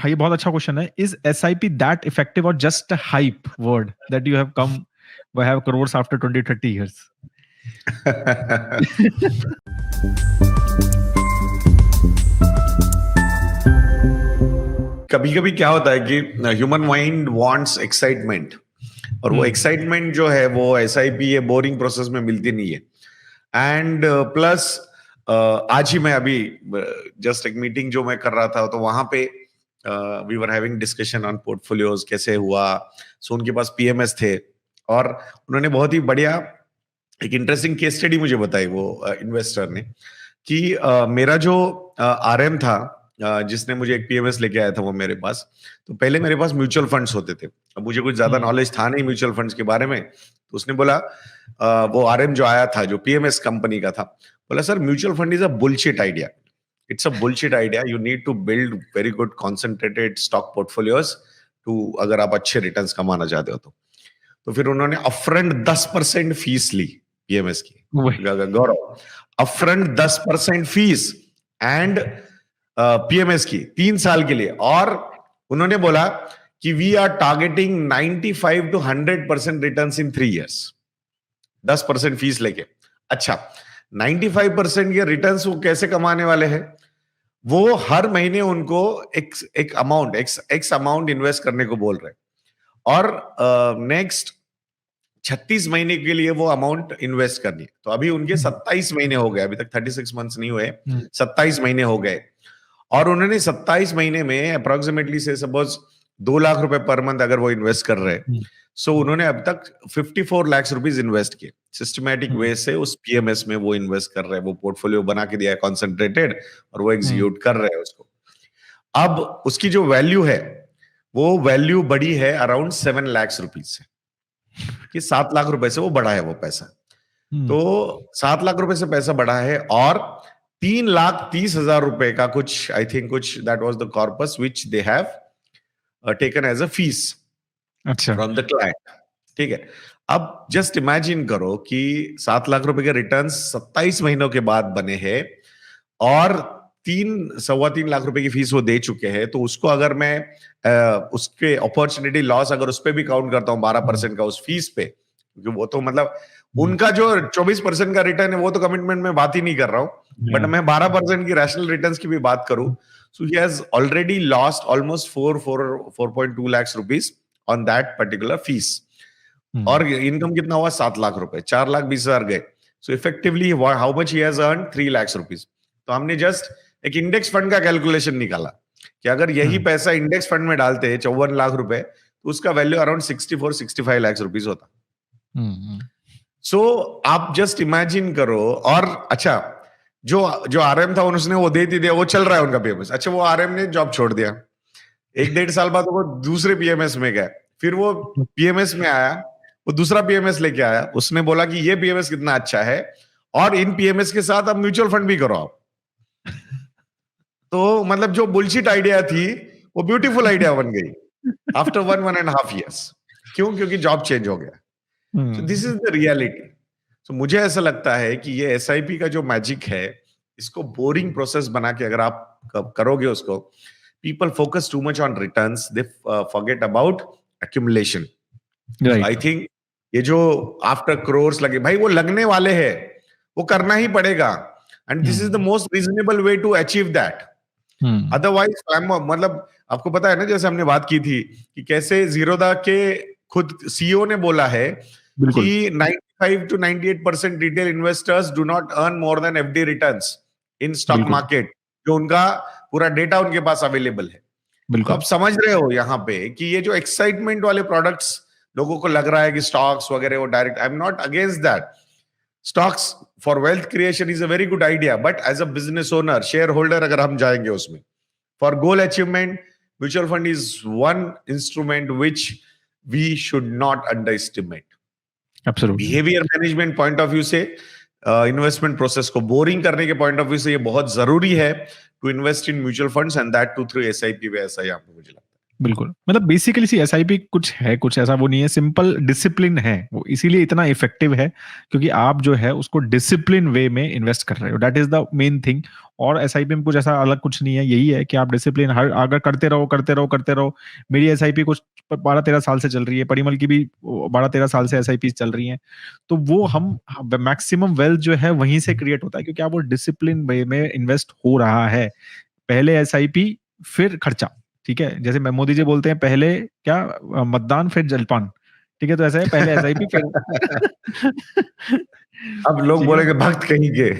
हाँ, ये बहुत अच्छा क्वेश्चन है. Is SIP that effective or just a hype word that you have come by have crores after 20-30 years? कभी कभी क्या होता है कि ह्यूमन माइंड वांट्स एक्साइटमेंट, और वो एक्साइटमेंट जो है वो SIP ये बोरिंग प्रोसेस में मिलती नहीं है. एंड प्लस आज ही मैं अभी जस्ट एक मीटिंग जो मैं कर रहा था, तो वहां पे we were having discussion on portfolios कैसे हुआ. सो उनके पास PMS थे और उन्होंने बहुत ही बढ़िया एक इंटरेस्टिंग केस स्टडी मुझे बताई वो इन्वेस्टर ने, कि मेरा जो RM था, जिसने मुझे एक PMS लेके आया था वो मेरे पास. तो पहले मेरे पास म्यूचुअल फंड्स होते थे. अब मुझे कुछ ज्यादा नॉलेज था नहीं म्यूचुअल फंड्स के बारे में. तो उसने बोला, वो RM जो आया था जो PMS कंपनी का था, बोला sir mutual fund is a bullshit idea. It's a bullshit idea. You need to build very good concentrated stock portfolios too, अगर आप अच्छे रिटर्न्स कमाना चाहते हो तो फिर उन्होंने अपफ्रंट 10% फीस ली PMS की. गौरव, अपफ्रंट 10% फीस एंड PMS की 3 साल के लिए. और उन्होंने बोला कि we are targeting 95 to 100% returns in 3 years. 10% fees लेके. अच्छा, 95% के रिटर्न्स वो कैसे कमाने वाले हैं? वो हर महीने उनको एक अमाउंट एक्स अमाउंट इन्वेस्ट करने को बोल रहे, और नेक्स्ट 36 महीने के लिए वो अमाउंट इन्वेस्ट करनी. तो अभी उनके 27 महीने हो गए, अभी तक 36 मंथ्स नहीं हुए, 27 महीने हो गए. और उन्होंने 27 महीने में अप्रोक्सीमेटली से सपोज 2 लाख रुपए पर मंथ अगर वो इन्वेस्ट कर रहे हैं, सो उन्होंने अब तक 54 लाख रुपीज इन्वेस्ट किए सिस्टमैटिक वे से. उस PMS में वो इन्वेस्ट कर रहे हैं, वो पोर्टफोलियो बना के दिया है कॉन्सेंट्रेटेड, और वो एग्जीक्यूट कर रहे हैं उसको. अब उसकी जो वैल्यू है वो वैल्यू बढ़ी है अराउंड 7 लाख रुपीज से, कि 7 लाख रुपए से वो बढ़ा है वो पैसा. तो 7 लाख रुपए से पैसा बढ़ा है, और 3,30,000 रुपए का कुछ, आई थिंक कुछ, that was the corpus which they have taken as a fee from the client. ठीक है. अब जस्ट इमेजिन करो कि 7 लाख रुपए के रिटर्न 27 महीनों के बाद बने हैं, और 3-3.25 लाख रुपए की फीस वो दे चुके हैं. तो उसको अगर मैं उसके अपॉर्चुनिटी लॉस अगर उस पर भी काउंट करता हूं 12% का उस फीस पे, क्योंकि वो तो मतलब उनका जो 24% का रिटर्न है वो तो कमिटमेंट में बात ही नहीं कर रहा हूं, बट मैं 12% की रैशनल रिटर्न्स की भी बात करूं. So he has already lost almost 4.2 lakh rupees on that particular fees. और इनकम कितना हुआ? 7 लाख रुपए. 4,20,000 गए. So effectively how much he has earn? 3 lakh rupees. तो हमने जस्ट एक इंडेक्स फंड का कैलकुलेशन निकाला कि अगर यही पैसा इंडेक्स फंड में डालते हैं 54 लाख रुपए, तो उसका वैल्यू अराउंड 64-65 लाख रुपीज होता. सो आप जस्ट इमेजिन करो. और अच्छा, जो RM था उसने वो दे दिया, वो चल रहा है उनका PMS. अच्छा, वो RM ने जॉब छोड़ दिया, 1-1.5 साल बाद वो दूसरे PMS में गए. फिर वो PMS में आया, वो दूसरा PMS लेके आया. उसने बोला कि ये PMS कितना अच्छा है, और इन PMS के साथ अब म्यूचुअल फंड भी करो आप. तो मतलब जो बुलशिट आइडिया थी वो ब्यूटीफुल आइडिया बन गई आफ्टर 1.5 years. क्यों? क्योंकि जॉब चेंज हो गया. So this is the reality. So मुझे ऐसा लगता है कि ये SIP का जो मैजिक है, इसको बोरिंग प्रोसेस बना के अगर आप करोगे उसको, people focus too much on returns, they forget about accumulation. Right. So I think ये जो आफ्टर crores लगे, भाई वो लगने वाले हैं, वो करना ही पड़ेगा. And this is the most reasonable way to achieve that. Otherwise, मतलब आपको पता है ना, जैसे हमने बात की थी कि कैसे जीरोधा के खुद CEO ने बोला है कि 95 to 98% retail investors do not earn more than FD returns in stock market, जो उनका पूरा डेटा उनके पास अवेलेबल है. तो आप समझ रहे हो यहाँ पे कि ये जो एक्साइटमेंट वाले प्रोडक्ट्स लोगों को लग रहा है कि स्टॉक्स वगैरह वो direct, I am not against that. Stocks for wealth creation is a very good idea, but as a business owner, share holder अगर हम जाएंगे उसमें, for goal achievement, mutual fund is one instrument which we should not underestimate. Behaviour management point of view से, investment process को boring करने के point of view से ये बहुत जरूरी है to invest in mutual funds, and that too through SIP way. ऐसा ही आपको मुझे लगता है. बिल्कुल, मतलब बेसिकली सी एसआईपी कुछ है, कुछ ऐसा वो नहीं है, सिंपल डिसिप्लिन है वो, इसीलिए इतना इफेक्टिव है क्योंकि आप जो है उसको डिसिप्लिन वे में इन्वेस्ट कर रहे हो, that is the main thing. और एसआईपी में कुछ ऐसा अलग कुछ नहीं है, यही है कि आप डिसिप्लिन हर अगर करते रहो करते रहो करते रहो। मेरी एसआईपी कुछ 12-13 साल से चल रही है, परिमल की भी 12-13 साल से एसआईपी चल रही हैं। तो वो हम मैक्सिमम वेल्थ जो है वहीं से क्रिएट होता है क्योंकि आप वो डिसिप्लिन वे में इन्वेस्ट हो रहा है। पहले एसआईपी फिर खर्चा, ठीक है, जैसे मोदी जी बोलते हैं पहले क्या मतदान फिर जलपान, ठीक है, तो ऐसा है पहले एसआईपी फिर अब लोग ठीक है। बोलेंगे भक्त कहीं के।